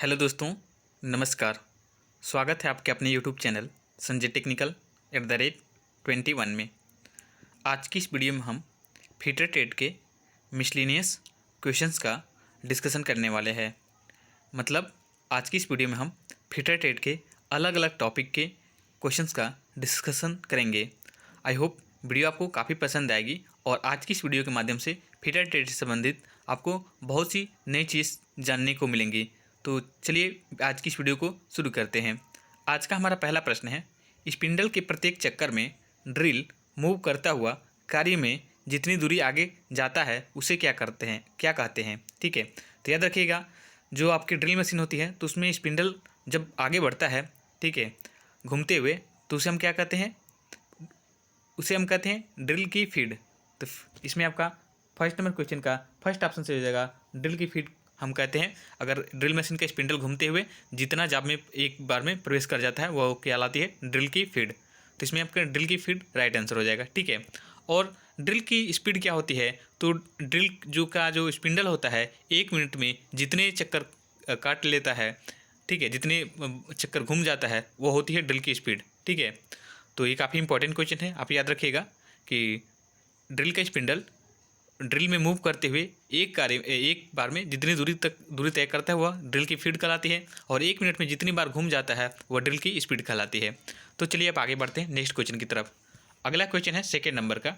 Hello दोस्तों, नमस्कार। स्वागत है आपके अपने यूट्यूब चैनल संजय टेक्निकल @21 में। आज की इस वीडियो में हम फीटर ट्रेड के मिसलिनियस क्वेश्चंस का डिस्कशन करने वाले हैं। मतलब आज की इस वीडियो में हम फीटर ट्रेड के अलग अलग टॉपिक के क्वेश्चंस का डिस्कशन करेंगे। आई होप वीडियो आपको काफ़ी पसंद आएगी और आज की इस वीडियो के माध्यम से फीटर ट्रेड से संबंधित आपको बहुत सी नई चीज़ जानने को मिलेंगी। तो चलिए आज की इस वीडियो को शुरू करते हैं। आज का हमारा पहला प्रश्न है, स्पिंडल के प्रत्येक चक्कर में ड्रिल मूव करता हुआ कार्य में जितनी दूरी आगे जाता है उसे क्या कहते हैं। ठीक है, तो याद रखिएगा, जो आपकी ड्रिल मशीन होती है तो उसमें स्पिंडल जब आगे बढ़ता है, ठीक है, घूमते हुए, तो उसे हम क्या कहते हैं, उसे हम कहते हैं ड्रिल की फीड। तो इसमें आपका फर्स्ट नंबर क्वेश्चन का फर्स्ट ऑप्शन से हो जाएगा, ड्रिल की फीड हम कहते हैं अगर ड्रिल मशीन का स्पिंडल घूमते हुए जितना जाब में एक बार में प्रवेश कर जाता है वो कहलाती है ड्रिल की फीड। तो इसमें आपका ड्रिल की फीड राइट आंसर हो जाएगा। ठीक है, और ड्रिल की स्पीड क्या होती है, तो ड्रिल जो स्पिंडल होता है 1 मिनट में जितने चक्कर काट लेता है, ठीक है, जितने चक्कर घूम जाता है वो होती है ड्रिल की स्पीड। ठीक है, तो ये काफ़ी इंपॉर्टेंट क्वेश्चन है। आप याद रखिएगा कि ड्रिल का स्पिंडल ड्रिल में मूव करते हुए एक बार में जितनी दूरी तय करता है वह ड्रिल की फीड कहलाती है, और 1 मिनट में जितनी बार घूम जाता है वह ड्रिल की स्पीड कहलाती है। तो चलिए अब आगे बढ़ते हैं नेक्स्ट क्वेश्चन की तरफ। अगला क्वेश्चन है सेकेंड नंबर का।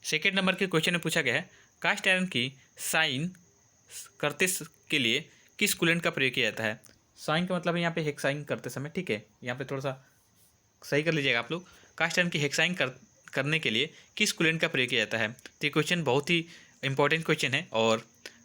सेकेंड नंबर के क्वेश्चन में पूछा गया है, कास्ट आयरन की साइन करते के लिए किस कूलेंट का प्रयोग किया जाता है। साइन का मतलब है यहाँ पे हेक्साइन करते समय, ठीक है, यहाँ पे थोड़ा सा सही कर लीजिएगा आप लोग। कास्ट आयरन की हेक्साइन करने के लिए किस कूलेंट का प्रयोग किया जाता है। तो ये क्वेश्चन बहुत ही इंपॉर्टेंट क्वेश्चन है और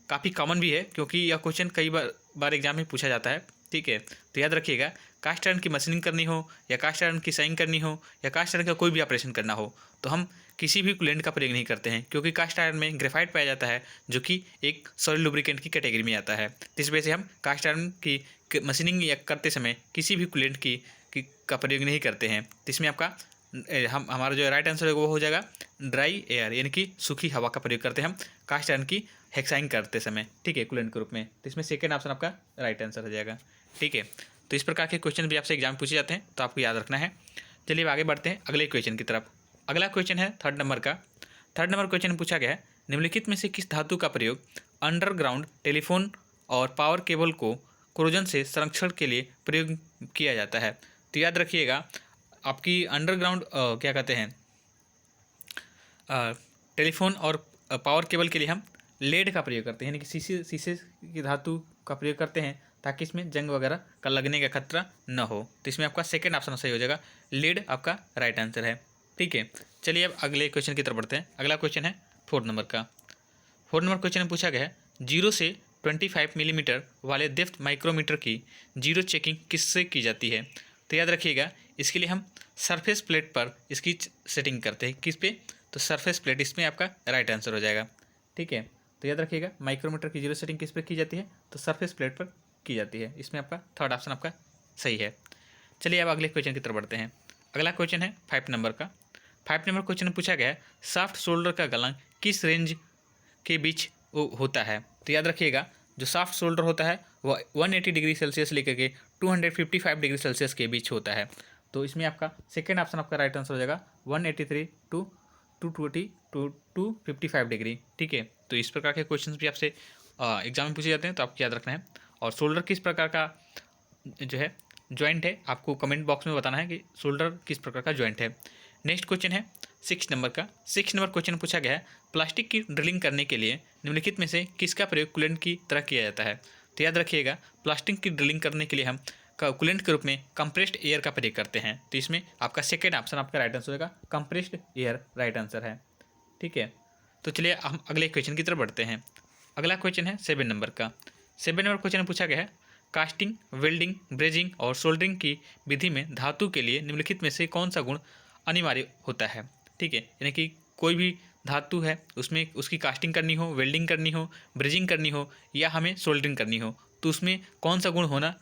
काफ़ी कॉमन भी है, क्योंकि यह क्वेश्चन कई बार एग्जाम में पूछा जाता है। ठीक है, तो याद रखिएगा, कास्ट आयरन की मशीनिंग करनी हो या कास्ट आयरन की साइन करनी हो या कास्ट आयरन का कोई भी ऑपरेशन करना हो तो हम किसी भी कूलेंट का प्रयोग नहीं करते हैं, क्योंकि कास्ट आयरन में ग्रेफाइट पाया जाता है जो कि एक सॉलिड लुब्रिकेंट की कैटेगरी में आता है। तो इस वजह से हम कास्ट आयरन की मशीनिंग या करते समय किसी भी कूलेंट का प्रयोग नहीं करते हैं। तो इसमें आपका हमारा जो राइट आंसर है वो हो जाएगा ड्राई एयर, यानी कि सूखी हवा का प्रयोग करते हैं हम कास्ट आयरन की हेक्साइन करते समय, ठीक है, कूलेंट के रूप में। तो इसमें सेकेंड ऑप्शन आपका राइट आंसर हो जाएगा। ठीक है, तो इस प्रकार के क्वेश्चन भी आपसे एग्जाम में पूछे जाते हैं, तो आपको याद रखना है। चलिए अब आगे बढ़ते हैं अगले क्वेश्चन की तरफ। अगला क्वेश्चन है थर्ड नंबर का। थर्ड नंबर क्वेश्चन में पूछा गया है, निम्नलिखित में से किस धातु का प्रयोग अंडरग्राउंड टेलीफोन और पावर केबल को कोरोजन से संरक्षण के लिए प्रयोग किया जाता है। तो याद रखिएगा, आपकी अंडरग्राउंड क्या कहते हैं, टेलीफोन और पावर केबल के लिए हम लेड का प्रयोग करते हैं, यानी कि शीशे की धातु का प्रयोग करते हैं ताकि इसमें जंग वगैरह का लगने का खतरा न हो। तो इसमें आपका सेकेंड ऑप्शन सही हो जाएगा, लेड आपका राइट आंसर है। ठीक है, चलिए अब अगले क्वेश्चन की तरफ बढ़ते हैं। अगला क्वेश्चन है फोर्थ नंबर का। फोर्थ नंबर क्वेश्चन में पूछा गया है, 0 से 25 मिलीमीटर वाले डेप्थ माइक्रोमीटर की जीरो चेकिंग किससे की जाती है। तो याद रखिएगा, इसके लिए हम सरफेस प्लेट पर इसकी सेटिंग करते हैं। किस पे, तो सरफेस प्लेट, इसमें आपका राइट आंसर हो जाएगा। ठीक है, तो याद रखिएगा, माइक्रोमीटर की जीरो सेटिंग किस पे की जाती है, तो सरफेस प्लेट पर की जाती है। इसमें आपका थर्ड ऑप्शन आपका सही है। चलिए अब अगले क्वेश्चन की तरफ बढ़ते हैं। अगला क्वेश्चन है 5 नंबर का। 5 नंबर क्वेश्चन में पूछा गया है, सॉफ्ट शोल्डर का गलंग किस रेंज के बीच होता है। तो याद रखिएगा, जो सॉफ्ट शोल्डर होता है वह 180 डिग्री सेल्सियस लेकर के 255 डिग्री सेल्सियस के बीच होता है। तो इसमें आपका सेकेंड ऑप्शन आपका राइट आंसर हो जाएगा 183 टू 220 टू 255 डिग्री। ठीक है, तो इस प्रकार के क्वेश्चंस भी आपसे एग्जाम में पूछे जाते हैं, तो आपको याद रखना है। और शोल्डर किस प्रकार का जो है जॉइंट है, आपको कमेंट बॉक्स में बताना है कि शोल्डर किस प्रकार का जॉइंट है। नेक्स्ट क्वेश्चन है 6 नंबर का। 6 नंबर क्वेश्चन पूछा गया है, प्लास्टिक की ड्रिलिंग करने के लिए निम्नलिखित में से किसका प्रयोग कूलेंट की तरह किया जाता है। तो याद रखिएगा, प्लास्टिक की ड्रिलिंग करने के लिए हम कूलेंट के रूप में कंप्रेस्ड एयर का प्रयोग करते हैं। तो इसमें आपका सेकेंड ऑप्शन आपका राइट आंसर होगा, कंप्रेस्ड एयर राइट आंसर है। ठीक है, तो चलिए हम अगले क्वेश्चन की तरफ बढ़ते हैं। अगला क्वेश्चन है 7 नंबर का। 7 नंबर क्वेश्चन में पूछा गया है, कास्टिंग, वेल्डिंग, ब्रेजिंग और सोल्डरिंग की विधि में धातु के लिए निम्नलिखित में से कौन सा गुण अनिवार्य होता है। ठीक है, यानी कि कोई भी धातु है उसमें उसकी कास्टिंग करनी हो, वेल्डिंग करनी हो, ब्रेजिंग करनी हो या हमें सोल्डरिंग करनी हो, तो उसमें कौन सा गुण होना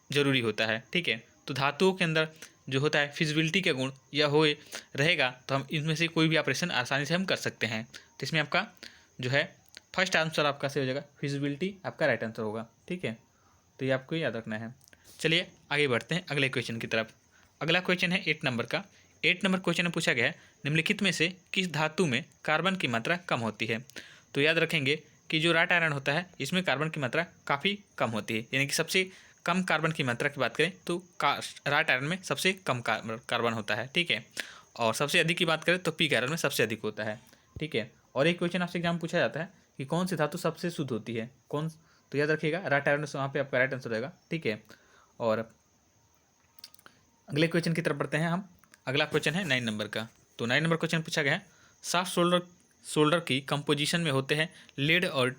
जरूरी होता है। ठीक है, तो धातुओं के अंदर जो होता है फिजिबिलिटी का गुण या हो रहेगा तो हम इनमें से कोई भी ऑपरेशन आसानी से हम कर सकते हैं। तो इसमें आपका जो है फर्स्ट आंसर आपका सही हो जाएगा, फिजिबिलिटी आपका राइट आंसर होगा। ठीक है, तो ये आपको याद रखना है। चलिए आगे बढ़ते हैं अगले क्वेश्चन की तरफ। अगला क्वेश्चन है 8 नंबर का। 8 नंबर क्वेश्चन में पूछा गया है निम्नलिखित में से किस धातु में कार्बन की मात्रा कम होती है। तो याद रखेंगे कि जो राट आयरन होता है इसमें कार्बन की मात्रा काफ़ी कम होती है, यानी कि सबसे कम कार्बन की मात्रा की बात करें तो राट आयरन में सबसे कम कार्बन होता है, ठीक है। और सबसे अधिक की बात करें तो पिग आयरन में सबसे अधिक होता है, ठीक है। और एक क्वेश्चन आपसे एग्जाम पूछा जाता है कि कौन सी धातु सबसे शुद्ध होती है, कौन, तो याद रखिएगा राट आयरन वहाँ पे आपका राइट आंसर रहेगा, ठीक है। और अगले क्वेश्चन की तरफ बढ़ते हैं हम। अगला क्वेश्चन है 9 नंबर का। तो 9 नंबर क्वेश्चन पूछा गया है सॉफ्ट सोल्डर की कंपोजिशन में होते हैं लेड और,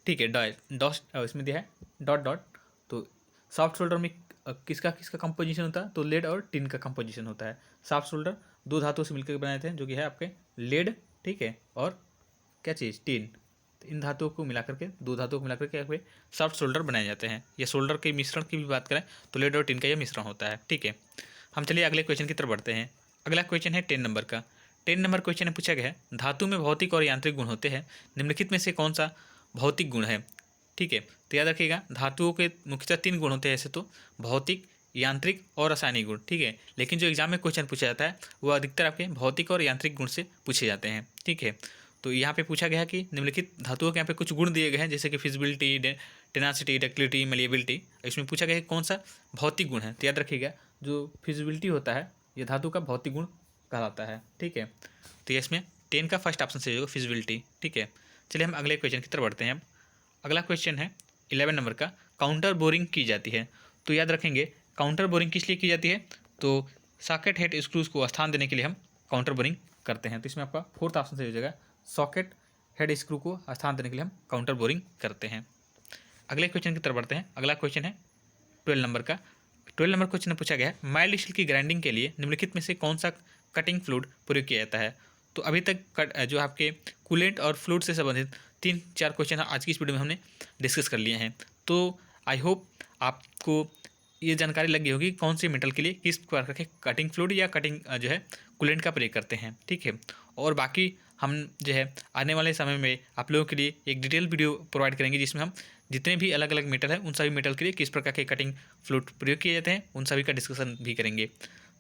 ठीक है, डॉट इसमें दिया है डॉट डॉट। तो सॉफ्ट सोल्डर में किसका किसका कंपोजिशन होता है, तो लेड और टिन का कंपोजिशन होता है। सॉफ्ट सोल्डर दो धातुओं से मिलकर बनाए थे हैं जो कि है आपके लेड, ठीक है, और क्या चीज़, टिन। तो इन धातुओं को मिलाकर के, दो धातुओं को मिलाकर के आपके सॉफ्ट सोल्डर बनाए जाते हैं। ये सोल्डर के मिश्रण की भी बात करें तो लेड और टिन का यह मिश्रण होता है, ठीक है। हम चलिए अगले क्वेश्चन की तरफ बढ़ते हैं। अगला क्वेश्चन है 10 नंबर का। 10 नंबर क्वेश्चन में पूछा गया है धातु में भौतिक और यांत्रिक गुण होते हैं, निम्नलिखित में से कौन सा भौतिक गुण है, ठीक है। तो याद रखिएगा धातुओं के मुख्यतः 3 गुण होते हैं ऐसे तो, भौतिक, यांत्रिक और रासायनिक गुण, ठीक है। लेकिन जो एग्जाम में क्वेश्चन पूछा जाता है वो अधिकतर आपके भौतिक और यांत्रिक गुण से पूछे जाते हैं, ठीक है। तो यहाँ पे पूछा गया है कि निम्नलिखित धातुओं के यहाँ पे कुछ गुण दिए गए हैं जैसे कि फिजिबिलिटी, टेनासिटी, डक्टिलिटी, मलिएबिलिटी। इसमें पूछा गया है कौन सा भौतिक गुण है, तो याद रखिएगा जो फिजिबिलिटी होता है ये धातु का भौतिक गुण कहलाता है, ठीक है। तो ये इसमें 10 का फर्स्ट ऑप्शन से होगा फिजिबिलिटी, ठीक है। चलिए हम अगले क्वेश्चन की तरफ बढ़ते हैं। अगला क्वेश्चन है 11 नंबर का। काउंटर बोरिंग की जाती है, तो याद रखेंगे काउंटर बोरिंग किस लिए की जाती है, तो सॉकेट हेड स्क्रूज़ को स्थान देने के लिए हम काउंटर बोरिंग करते हैं। तो इसमें आपका फोर्थ ऑप्शन से हो जाएगा सॉकेट हेड स्क्रू को स्थान देने के लिए हम काउंटर बोरिंग करते हैं। अगले क्वेश्चन की तरफ बढ़ते हैं। अगला क्वेश्चन है 12 नंबर का। 12 नंबर क्वेश्चन में पूछा गया है माइल्ड स्टील की ग्राइंडिंग के लिए निम्नलिखित में से कौन सा कटिंग फ्लूइड प्रयोग किया जाता है। तो अभी तक जो आपके कूलेंट और फ्लूइड से संबंधित 3-4 क्वेश्चन आज की इस वीडियो में हमने डिस्कस कर लिए हैं। तो आई होप आपको ये जानकारी लग गई होगी कौन से मेटल के लिए किस प्रकार के कटिंग फ्लूइड या कटिंग जो है कूलेंट का प्रयोग करते हैं, ठीक है। और बाकी हम जो है आने वाले समय में आप लोगों के लिए एक डिटेल वीडियो प्रोवाइड करेंगे जिसमें हम जितने भी अलग अलग मेटल हैं उन सभी मेटल के लिए किस प्रकार के कटिंग फ्लूइड प्रयोग किए जाते हैं उन सभी का डिस्कशन भी करेंगे।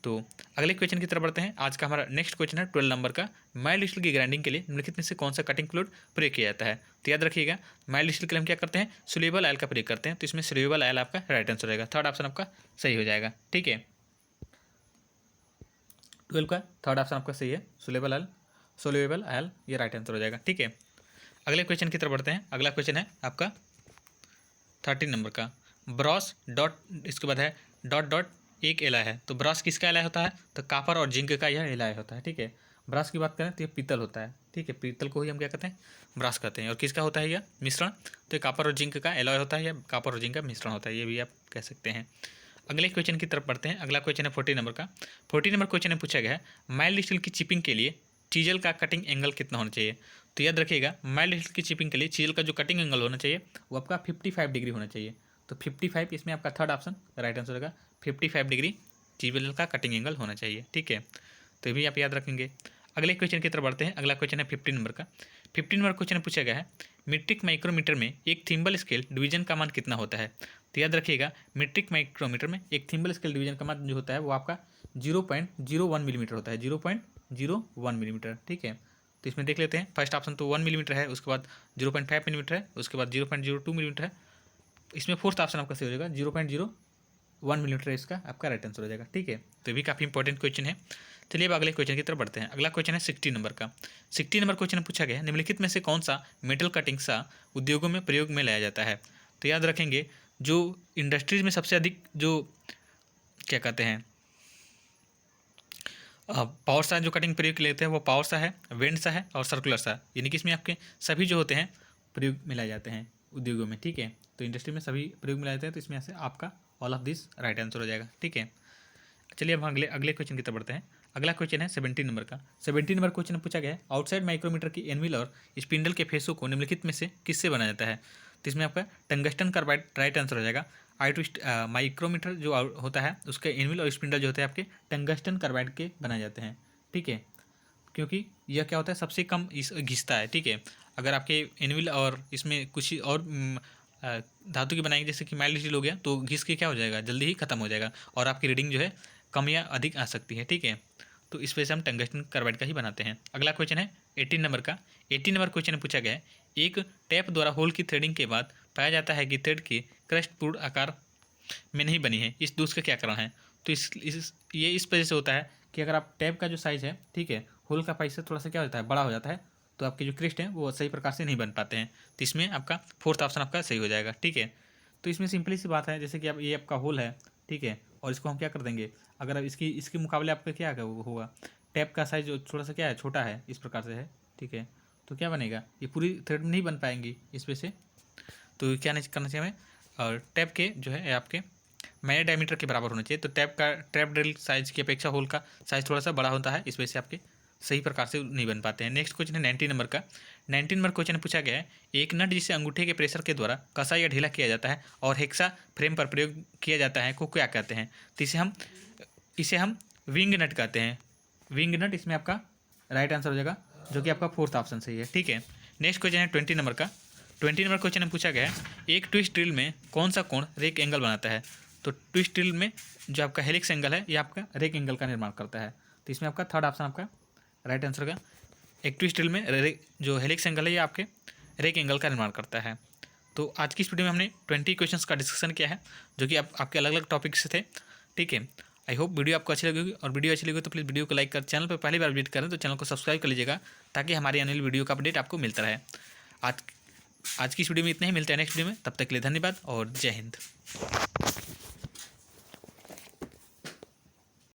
तो अगले क्वेश्चन की तरफ बढ़ते हैं। आज का हमारा नेक्स्ट क्वेश्चन है 12 नंबर का। माइल्ड स्टील की ग्राइंडिंग के लिए निम्नलिखित में से कौन सा कटिंग फ्लूइड प्रयोग किया जाता है। तो याद रखिएगा माइल्ड स्टील के लिए हम क्या करते हैं, सोल्यूबल ऑयल का प्रयोग करते हैं। तो इसमें सोल्यूबल ऑयल आपका राइट आंसर रहेगा, थर्ड ऑप्शन आपका सही हो जाएगा, ठीक है। 12 का थर्ड ऑप्शन आपका सही है, सोल्यूबल ऑयल, ये राइट आंसर हो जाएगा, ठीक है। अगले क्वेश्चन की तरफ बढ़ते हैं। अगला क्वेश्चन है आपका 13 नंबर का। ब्रॉस डॉट, इसके बाद है डॉट डॉट एक एलॉय है। तो ब्रॉस किसका एलॉय होता है, तो कॉपर और जिंक का यह एलॉय होता है, ठीक है। ब्रॉस की बात करें तो ये पीतल होता है, ठीक है, पीतल को ही हम क्या कहते हैं, ब्रॉस कहते हैं। और किसका होता है यह मिश्रण, तो ये कॉपर और जिंक का एलॉय होता है या कॉपर और जिंक का मिश्रण होता है, ये भी आप कह सकते हैं। अगले क्वेश्चन की तरफ बढ़ते हैं। अगला क्वेश्चन है 14 नंबर का। 14 नंबर क्वेश्चन में पूछा गया है माइल्ड स्टील की चिपिंग के लिए चीजल का कटिंग एंगल कितना होना चाहिए। तो याद रखिएगा माइल्ड स्टील की चिपिंग के लिए चीजल का जो कटिंग एंगल होना चाहिए वो आपका 55 डिग्री होना चाहिए। तो 55 इसमें आपका थर्ड ऑप्शन राइट आंसर होगा, 55 डिग्री चीजल का कटिंग एंगल होना चाहिए, ठीक है। तो ये भी आप याद रखेंगे। अगले क्वेश्चन की तरफ बढ़ते हैं। अगला क्वेश्चन है 15 नंबर का। 15 नंबर क्वेश्चन में पूछा गया है मीट्रिक माइक्रोमीटर में एक थिम्बल स्केल डिवीजन का मान कितना होता है। तो याद रखिएगा मीट्रिक माइक्रोमीटर में एक थिम्बल स्केल डिवीजन का मान जो होता है वो आपका 0.01 मिलीमीटर होता है, 0.01 मिलीमीटर, ठीक है। तो इसमें देख लेते हैं, फर्स्ट ऑप्शन तो 1 मिलीमीटर है, उसके बाद 0.5 मिलीमीटर है, उसके बाद 0.02 मिलीमीटर है। इसमें फोर्थ ऑप्शन आपका सही हो जाएगा, 0.01 मिलीमीटर इसका आपका राइट आंसर हो जाएगा, ठीक है। तो ये भी काफ़ी इंपॉर्टेंट क्वेश्चन है। चलिए अब अगले क्वेश्चन की तरफ बढ़ते हैं। अगला क्वेश्चन है 60 नंबर का। 60 नंबर क्वेश्चन पूछा गया है निम्नलिखित में से कौन सा मेटल कटिंग सा उद्योगों में प्रयोग में लाया जाता है। तो याद रखेंगे जो इंडस्ट्रीज में सबसे अधिक जो क्या कहते हैं पावर सा जो कटिंग प्रयोग लेते हैं वो पावर सा है, वेंड सा है और सर्कुलर सा, यानी कि इसमें आपके सभी जो होते हैं प्रयोग में लाए जाते हैं उद्योगों में, ठीक है। तो इंडस्ट्री में सभी प्रयोग में लाए जाते हैं, तो इसमें से आपका all of this right answer हो जाएगा, ठीक है। चलिए अब अगले क्वेश्चन की तरफ बढ़ते हैं। अगला क्वेश्चन है 17 नंबर का। 17 नंबर क्वेश्चन में पूछा गया है आउटसाइड माइक्रोमीटर की एनविल और स्पिंडल के फेसों को निम्नलिखित में से किससे बनाया जाता है। तो इसमें आपका टंगस्टन कार्बाइड राइट आंसर हो जाएगा। माइक्रोमीटर जो होता है उसके एनविल और स्पिंडल जो होते हैं आपके टंगस्टन कार्बाइड के बनाए जाते हैं, ठीक है। क्योंकि यह क्या होता है सबसे कम घिसता है, ठीक है। अगर आपके एनविल और इसमें कुछ और धातु की बनाएंगे, जैसे कि माइल्ड स्टील हो गया, तो घिस के क्या हो जाएगा, जल्दी ही खत्म हो जाएगा और आपकी रीडिंग जो है कम या अधिक आ सकती है। ठीक है, तो इस वजह से हम टंगस्टन कार्बाइड का ही बनाते हैं। अगला क्वेश्चन है 18 नंबर का। 18 नंबर क्वेश्चन में पूछा गया है, एक टैप द्वारा होल की थ्रेडिंग के बाद पाया जाता है कि थ्रेड की क्रस्ट पूर्ण आकार में नहीं बनी है, इस दोष का क्या कारण है। तो ये इस वजह से होता है कि अगर आप टैप का जो साइज़ है, ठीक है, होल का साइज से थोड़ा सा क्या होता है, बड़ा हो जाता है, तो आपके जो क्रिस्ट हैं वो सही प्रकार से नहीं बन पाते हैं। तो इसमें आपका फोर्थ ऑप्शन आपका सही हो जाएगा। ठीक है, तो इसमें सिंपली सी बात है, जैसे कि अब ये आपका होल है, ठीक है, और इसको हम क्या कर देंगे, अगर अब इसके मुकाबले आपका क्या होगा, टैप का साइज थोड़ा सा क्या है, छोटा है, इस प्रकार से है। ठीक है, तो क्या बनेगा, ये पूरी थ्रेड नहीं बन पाएंगी इस वजह से। तो क्या नहीं करना चाहिए हमें, और टैप के जो है आपके मैंने डायमीटर के बराबर होना चाहिए। तो टैप ड्रिल साइज की अपेक्षा होल का साइज थोड़ा सा बड़ा होता है, इस वजह से आपके सही प्रकार से नहीं बन पाते हैं। नेक्स्ट क्वेश्चन है 19 नंबर का। 19 नंबर क्वेश्चन में पूछा गया है, एक नट जिसे अंगूठे के प्रेशर के द्वारा कसा या ढीला किया जाता है और हेक्सा फ्रेम पर प्रयोग किया जाता है को क्या कहते हैं। तो इसे हम विंग नट कहते हैं। विंग नट इसमें आपका राइट आंसर हो जाएगा, जो कि आपका फोर्थ ऑप्शन सही है। ठीक है, नेक्स्ट क्वेश्चन है 20 नंबर का। 20 नंबर क्वेश्चन में पूछा गया है, एक ट्विस्ट ड्रिल में कौन सा कोण रेक एंगल बनाता है। तो ट्विस्ट ड्रिल में जो आपका हेलिक्स एंगल है, ये आपका रेक एंगल का निर्माण करता है। तो इसमें आपका थर्ड ऑप्शन आपका राइट आंसर का, एक ट्विस्ट ड्रिल में जो हेलिक्स एंगल है ये आपके रेक एंगल का निर्माण करता है। तो आज की इस वीडियो में हमने 20 क्वेश्चंस का डिस्कशन किया है, जो कि आपके अलग अलग टॉपिक से थे। ठीक है, आई होप वीडियो आपको अच्छी लगेगी, और वीडियो अच्छी लगी तो प्लीज़ वीडियो को लाइक कर, चैनल पर पहली बार विजिट करें तो चैनल को सब्सक्राइब कर लीजिएगा, ताकि हमारी आने वाली वीडियो का अपडेट आपको मिलता रहे। आज की इस वीडियो में इतना ही, मिलता है नेक्स्ट वीडियो में, तब तक के लिए धन्यवाद और जय हिंद।